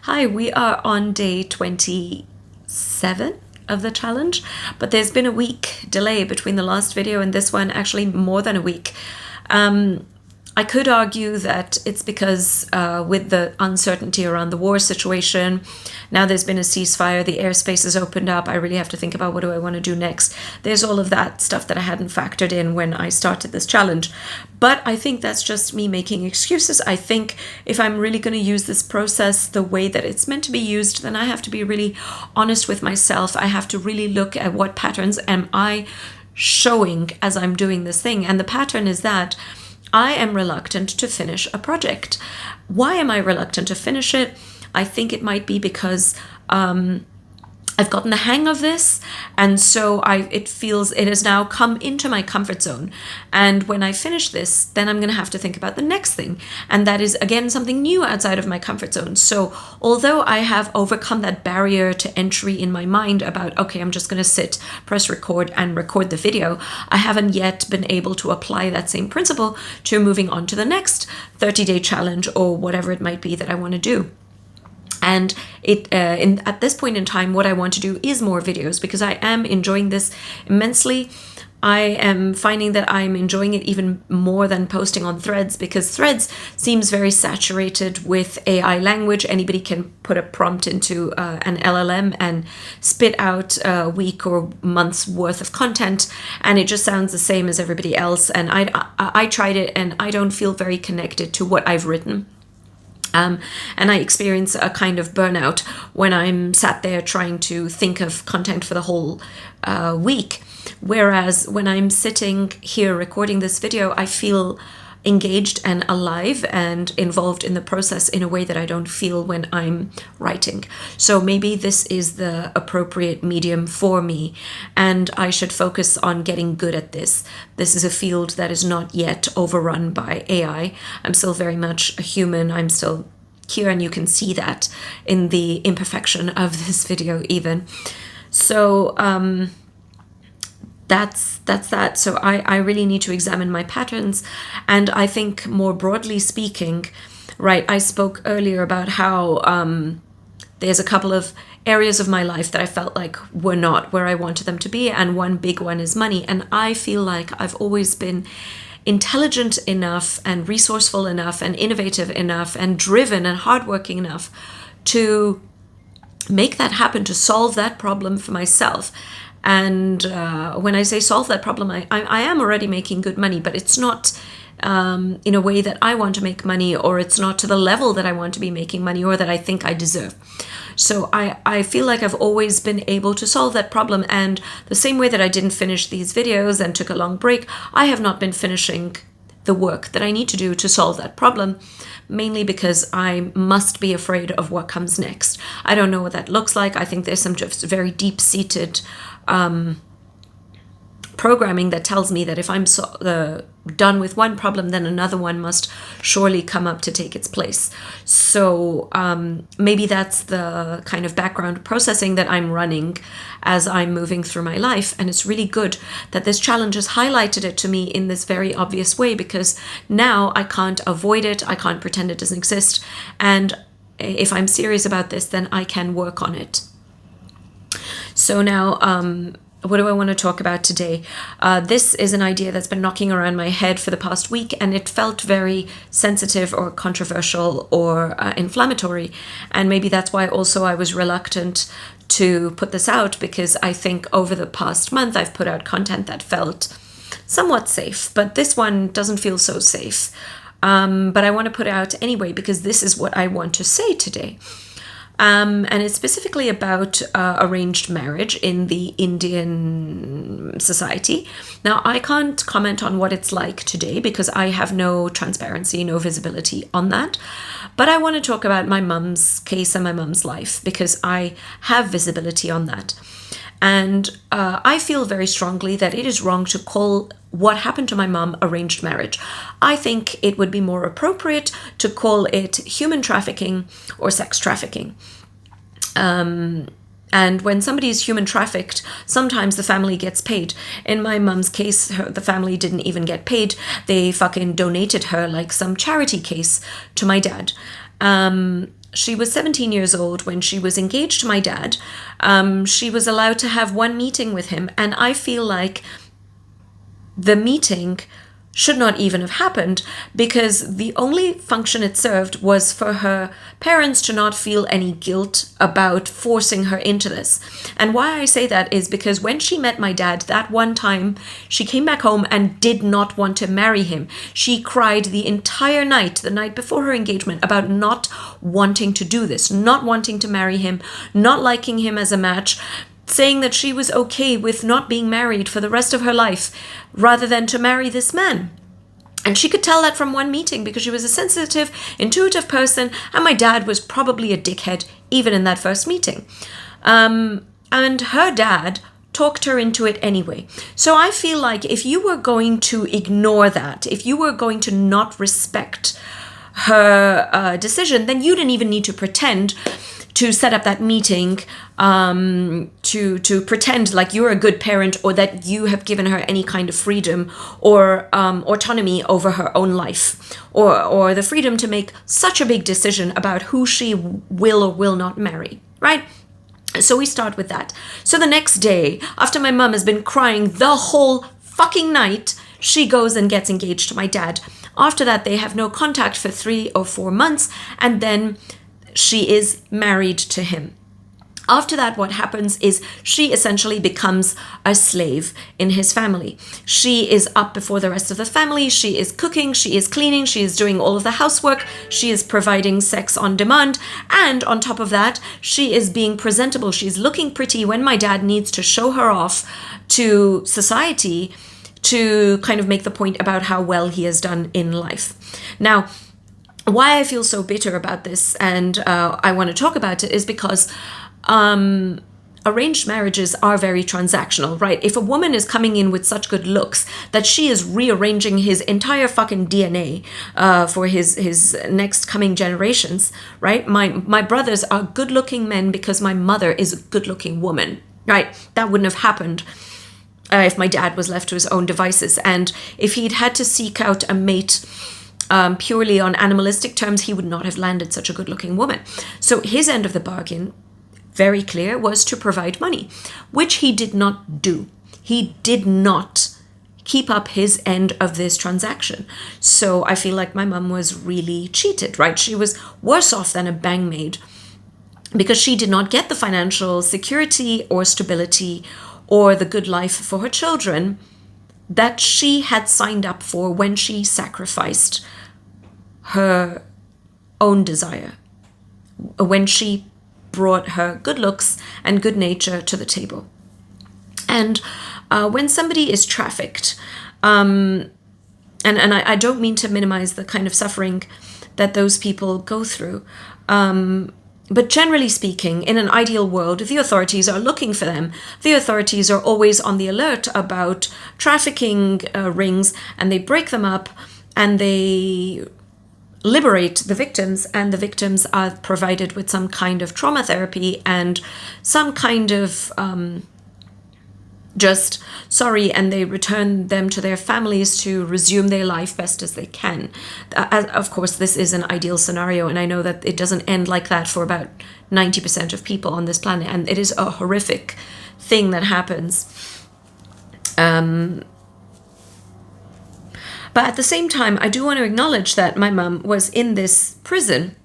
Hi, we are on day 27 of the challenge, but there's been a week delay between the last video and this one, actually more than a week. I could argue that it's because with the uncertainty around the war situation, now there's been a ceasefire, the airspace has opened up, I really have to think about what do I want to do next. There's all of that stuff that I hadn't factored in when I started this challenge. But I think that's just me making excuses. I think if I'm really going to use this process the way that it's meant to be used, then I have to be really honest with myself. I have to really look at what patterns am I showing as I'm doing this thing. And the pattern is that I am reluctant to finish a project. Why am I reluctant to finish it? I think it might be because I've gotten the hang of this, and so it has now come into my comfort zone. And when I finish this, then I'm going to have to think about the next thing, and that is again something new outside of my comfort zone. So although I have overcome that barrier to entry in my mind about, okay, I'm just going to sit, press record, and record the video, I haven't yet been able to apply that same principle to moving on to the next 30-day challenge or whatever it might be that I want to do. And at this point in time, what I want to do is more videos because I am enjoying this immensely. I am finding that I'm enjoying it even more than posting on Threads because Threads seems very saturated with AI language. Anybody can put a prompt into an LLM and spit out a week or month's worth of content, and it just sounds the same as everybody else. And I tried it, and I don't feel very connected to what I've written. And I experience a kind of burnout when I'm sat there trying to think of content for the whole week. Whereas when I'm sitting here recording this video, I feel engaged and alive and involved in the process in a way that I don't feel when I'm writing. So maybe this is the appropriate medium for me, and I should focus on getting good at this. This is a field that is not yet overrun by AI. I'm still very much a human. I'm still here, and you can see that in the imperfection of this video even. So that's that. So I really need to examine my patterns. And I think more broadly speaking, right, I spoke earlier about how there's a couple of areas of my life that I felt like were not where I wanted them to be. And one big one is money. And I feel like I've always been intelligent enough and resourceful enough and innovative enough and driven and hardworking enough to make that happen, to solve that problem for myself. And when I say solve that problem, I am already making good money, but it's not in a way that I want to make money, or it's not to the level that I want to be making money or that I think I deserve. So I feel like I've always been able to solve that problem. And the same way that I didn't finish these videos and took a long break, I have not been finishing the work that I need to do to solve that problem, mainly because I must be afraid of what comes next. I don't know what that looks like. I think there's some just very deep-seated programming that tells me that if I'm done with one problem, then another one must surely come up to take its place. So maybe that's the kind of background processing that I'm running as I'm moving through my life. And it's really good that this challenge has highlighted it to me in this very obvious way, because now I can't avoid it. I can't pretend it doesn't exist. And if I'm serious about this, then I can work on it. So now, what do I want to talk about today? This is an idea that's been knocking around my head for the past week, and it felt very sensitive or controversial or inflammatory. And maybe that's why also I was reluctant to put this out, because I think over the past month I've put out content that felt somewhat safe, but this one doesn't feel so safe. But I want to put it out anyway, because this is what I want to say today. And it's specifically about arranged marriage in the Indian society. Now, I can't comment on what it's like today because I have no transparency, no visibility on that. But I want to talk about my mum's case and my mum's life because I have visibility on that. And I feel very strongly that it is wrong to call what happened to my mum arranged marriage. I think it would be more appropriate to call it human trafficking or sex trafficking. And when somebody is human trafficked, sometimes the family gets paid. In my mum's case, the family didn't even get paid. They fucking donated her like some charity case to my dad. she was 17 years old when she was engaged to my dad. She was allowed to have one meeting with him, and I feel like the meeting should not even have happened, because the only function it served was for her parents to not feel any guilt about forcing her into this. And why I say that is because when she met my dad that one time, she came back home and did not want to marry him. She cried the entire night, the night before her engagement, about not wanting to do this, not wanting to marry him, not liking him as a match, saying that she was okay with not being married for the rest of her life rather than to marry this man. And she could tell that from one meeting, because she was a sensitive, intuitive person, and my dad was probably a dickhead even in that first meeting. And her dad talked her into it anyway. So I feel like if you were going to ignore that, if you were going to not respect her decision, then you didn't even need to pretend to set up that meeting, to pretend like you're a good parent, or that you have given her any kind of freedom or autonomy over her own life, or the freedom to make such a big decision about who she will or will not marry, right? So we start with that. So the next day, after my mum has been crying the whole fucking night, she goes and gets engaged to my dad. After that, they have no contact for 3 or 4 months, and then she is married to him. After that, what happens is she essentially becomes a slave in his family. She is up before the rest of the family. She is cooking, she is cleaning, she is doing all of the housework, she is providing sex on demand, and on top of that, she is being presentable. She's looking pretty when my dad needs to show her off to society to kind of make the point about how well he has done in life. Now, why I feel so bitter about this, and I want to talk about it, is because arranged marriages are very transactional, right? If a woman is coming in with such good looks that she is rearranging his entire fucking DNA for his next coming generations, right? My brothers are good-looking men because my mother is a good-looking woman, right? That wouldn't have happened if my dad was left to his own devices. And if he'd had to seek out a mate purely on animalistic terms, he would not have landed such a good-looking woman. So his end of the bargain, very clear, was to provide money, which he did not do. He did not keep up his end of this transaction. So I feel like my mum was really cheated, right? She was worse off than a bang maid, because she did not get the financial security or stability or the good life for her children that she had signed up for when she sacrificed her own desire, when she brought her good looks and good nature to the table. And when somebody is trafficked, and I don't mean to minimize the kind of suffering that those people go through, but generally speaking, in an ideal world, the authorities are looking for them. The authorities are always on the alert about trafficking rings, and they break them up, and they liberate the victims, and the victims are provided with some kind of trauma therapy and some kind of just sorry, and they return them to their families to resume their life best as they can. Of course, this is an ideal scenario, and I know that it doesn't end like that for about 90% of people on this planet, and it is a horrific thing that happens. But at the same time, I do want to acknowledge that my mum was in this prison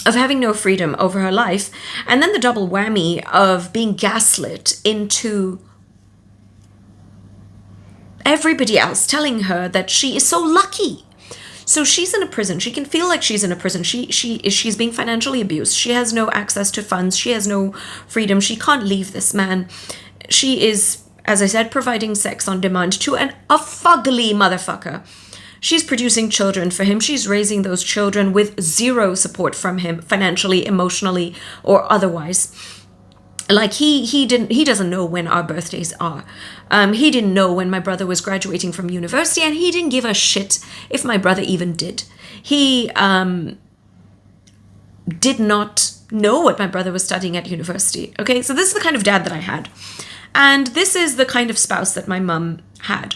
of having no freedom over her life, and then the double whammy of being gaslit into everybody else telling her that she is so lucky. So she's in a prison. She can feel like she's in a prison. She's being financially abused. She has no access to funds. She has no freedom. She can't leave this man. She is, as I said, providing sex on demand to a fugly motherfucker. She's producing children for him. She's raising those children with zero support from him, financially, emotionally, or otherwise. Like he doesn't know when our birthdays are. He didn't know when my brother was graduating from university, and he didn't give a shit if my brother even did. He did not know what my brother was studying at university. Okay, so this is the kind of dad that I had. And this is the kind of spouse that my mum had.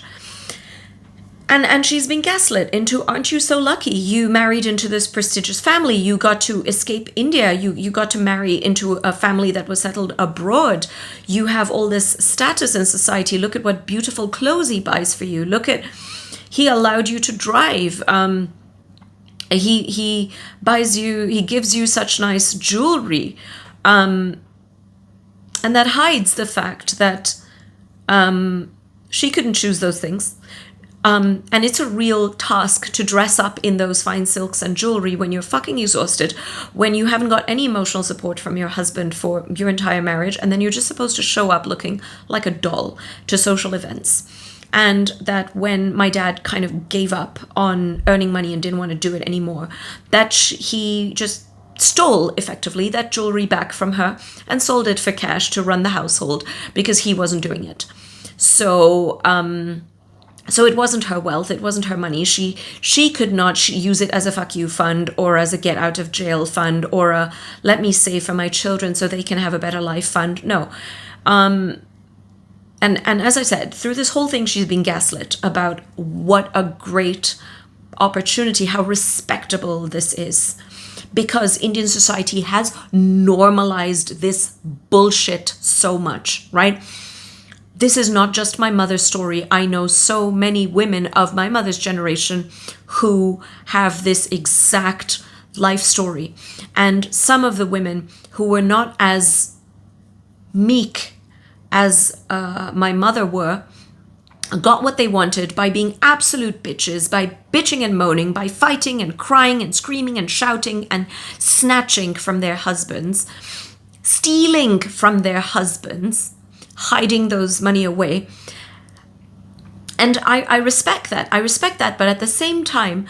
And she's been gaslit into, aren't you so lucky? You married into this prestigious family. You got to escape India. You got to marry into a family that was settled abroad. You have all this status in society. Look at what beautiful clothes he buys for you. Look at, he allowed you to drive. He buys you, he gives you such nice jewelry. And that hides the fact that she couldn't choose those things. And it's a real task to dress up in those fine silks and jewelry when you're fucking exhausted, when you haven't got any emotional support from your husband for your entire marriage, and then you're just supposed to show up looking like a doll to social events. And that when my dad kind of gave up on earning money and didn't want to do it anymore, that he just stole effectively that jewelry back from her and sold it for cash to run the household because he wasn't doing it. So it wasn't her wealth, it wasn't her money. She could not use it as a fuck you fund or as a get out of jail fund or a let me save for my children so they can have a better life fund. No. And as I said, through this whole thing, she's been gaslit about what a great opportunity, how respectable this is. Because Indian society has normalized this bullshit so much, right? This is not just my mother's story. I know so many women of my mother's generation who have this exact life story. And some of the women who were not as meek as my mother were, got what they wanted by being absolute bitches, by bitching and moaning, by fighting and crying and screaming and shouting and snatching from their husbands, stealing from their husbands, hiding those money away. And I respect that. I respect that. But at the same time,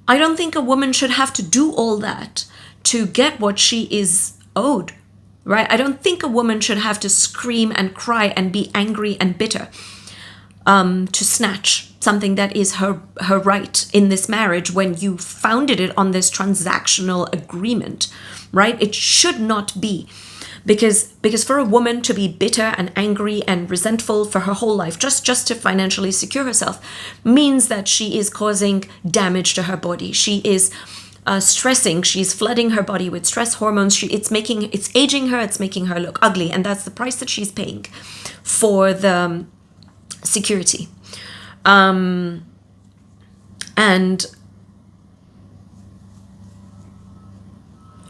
I don't think a woman should have to do all that to get what she is owed, right? I don't think a woman should have to scream and cry and be angry and bitter to snatch something that is her right in this marriage when you founded it on this transactional agreement, right? It should not be. Because for a woman to be bitter and angry and resentful for her whole life, just to financially secure herself, means that she is causing damage to her body. She is stressing. She's flooding her body with stress hormones. It's aging her. It's making her look ugly, and that's the price that she's paying for the security. And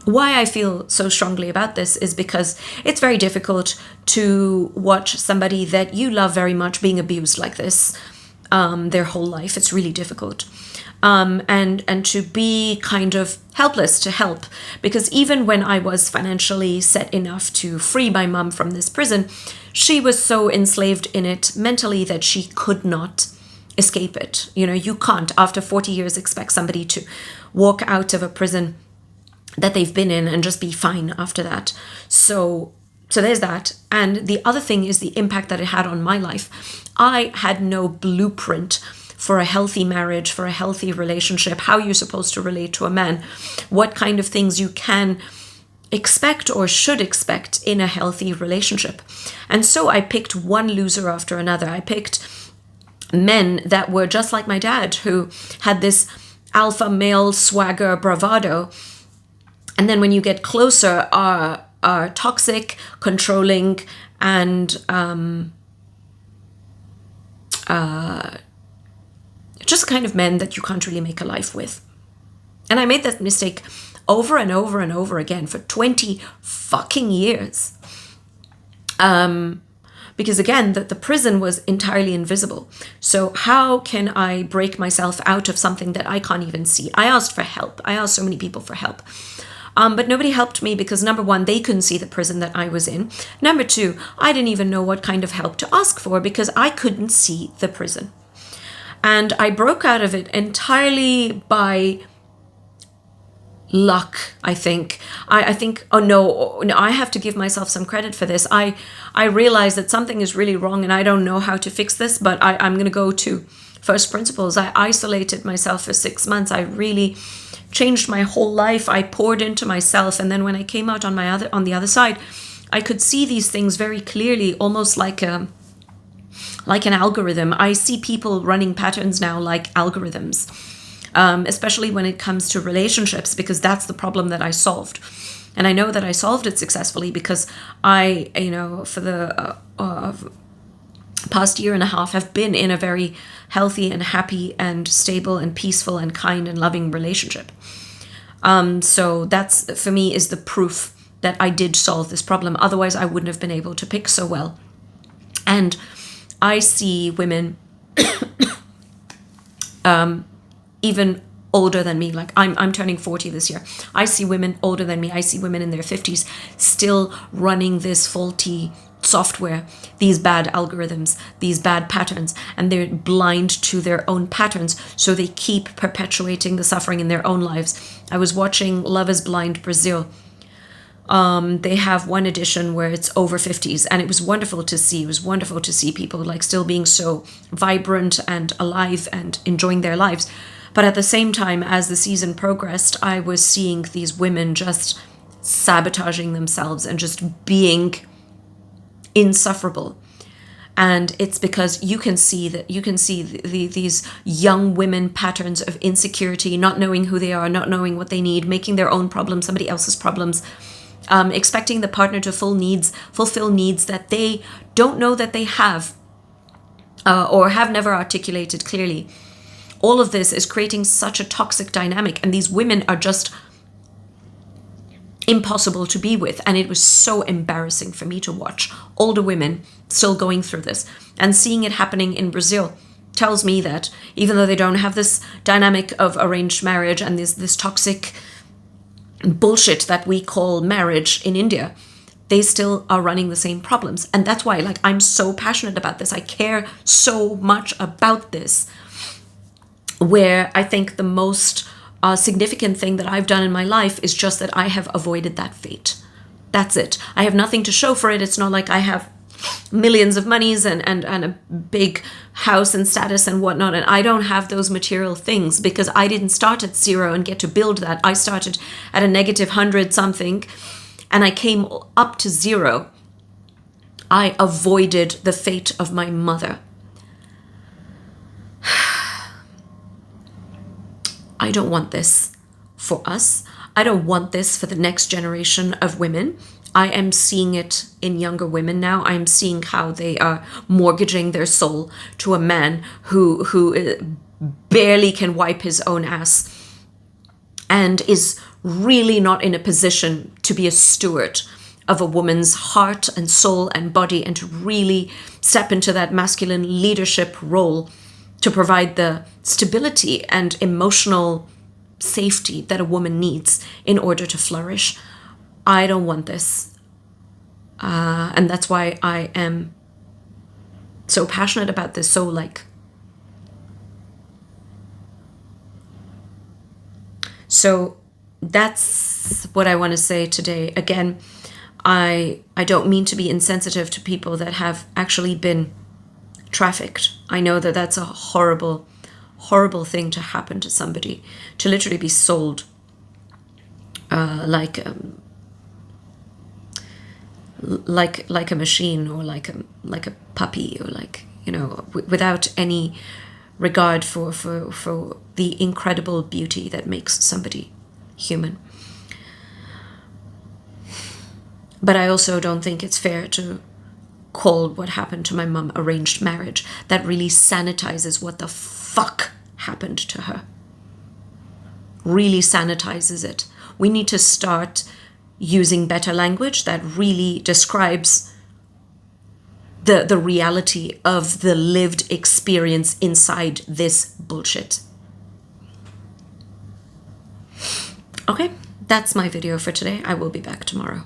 why I feel so strongly about this is because it's very difficult to watch somebody that you love very much being abused like this their whole life. It's really difficult. And to be kind of helpless to help. Because even when I was financially set enough to free my mum from this prison, she was so enslaved in it mentally that she could not escape it. You know, you can't, after 40 years, expect somebody to walk out of a prison that they've been in and just be fine after that. So there's that. And the other thing is the impact that it had on my life. I had no blueprint for a healthy marriage, for a healthy relationship, how you're supposed to relate to a man, what kind of things you can expect or should expect in a healthy relationship. And so I picked one loser after another. I picked men that were just like my dad, who had this alpha male swagger bravado. And then when you get closer, are toxic, controlling, and just kind of men that you can't really make a life with. And I made that mistake over and over and over again for 20 fucking years. Because again, the prison was entirely invisible. So how can I break myself out of something that I can't even see? I asked for help. I asked so many people for help. But nobody helped me because, number one, they couldn't see the prison that I was in. Number two, I didn't even know what kind of help to ask for because I couldn't see the prison. And I broke out of it entirely by luck, I think. I think, oh no, I have to give myself some credit for this. I realized that something is really wrong and I don't know how to fix this, but I'm going to go to first principles. I isolated myself for 6 months. I really changed my whole life. I poured into myself. And then when I came out on the other side, I could see these things very clearly, almost like a like an algorithm. I see people running patterns now like algorithms, especially when it comes to relationships, because that's the problem that I solved. And I know that I solved it successfully because I, for the past year and a half, have been in a very healthy and happy and stable and peaceful and kind and loving relationship. So that's, for me, is the proof that I did solve this problem. Otherwise, I wouldn't have been able to pick so well. And I see women even older than me. Like I'm turning 40 this year. I see women older than me. I see women in their 50s still running this faulty software, these bad algorithms, these bad patterns, and they're blind to their own patterns, so they keep perpetuating the suffering in their own lives. I was watching Love is Blind Brazil. They have one edition where it's over 50s, and it was wonderful to see. It was wonderful to see people like still being so vibrant and alive and enjoying their lives. But at the same time, as the season progressed, I was seeing these women just sabotaging themselves and just being insufferable. And it's because you can see these young women patterns of insecurity, not knowing who they are, not knowing what they need, making their own problems somebody else's problems, expecting the partner to fulfill needs that they don't know that they have, or have never articulated clearly. All of this is creating such a toxic dynamic, and these women are just impossible to be with. And it was so embarrassing for me to watch older women still going through this, and seeing it happening in Brazil tells me that even though they don't have this dynamic of arranged marriage and this toxic bullshit that we call marriage in India, they still are running the same problems. And that's why, like, I'm so passionate about this. I care so much about this, where I think the most significant thing that I've done in my life is just that I have avoided that fate. That's it. I have nothing to show for it. It's not like I have millions of monies and a big house and status and whatnot. And I don't have those material things because I didn't start at zero and get to build that. I started at a negative 100 something and I came up to zero. I avoided the fate of my mother. I don't want this for us. I don't want this for the next generation of women. I am seeing it in younger women now. I'm seeing how they are mortgaging their soul to a man who barely can wipe his own ass and is really not in a position to be a steward of a woman's heart and soul and body, and to really step into that masculine leadership role to provide the stability and emotional safety that a woman needs in order to flourish. I don't want this. And that's why I am so passionate about this. So that's what I want to say today. Again, I don't mean to be insensitive to people that have actually been trafficked. I know that that's a horrible, horrible thing to happen to somebody, to literally be sold like a machine, or like a puppy, or without any regard for the incredible beauty that makes somebody human. But I also don't think it's fair to call what happened to my mum arranged marriage. That really sanitizes what the fuck happened to her. Really sanitizes it. We need to start using better language that really describes the reality of the lived experience inside this bullshit. Okay, that's my video for today. I will be back tomorrow.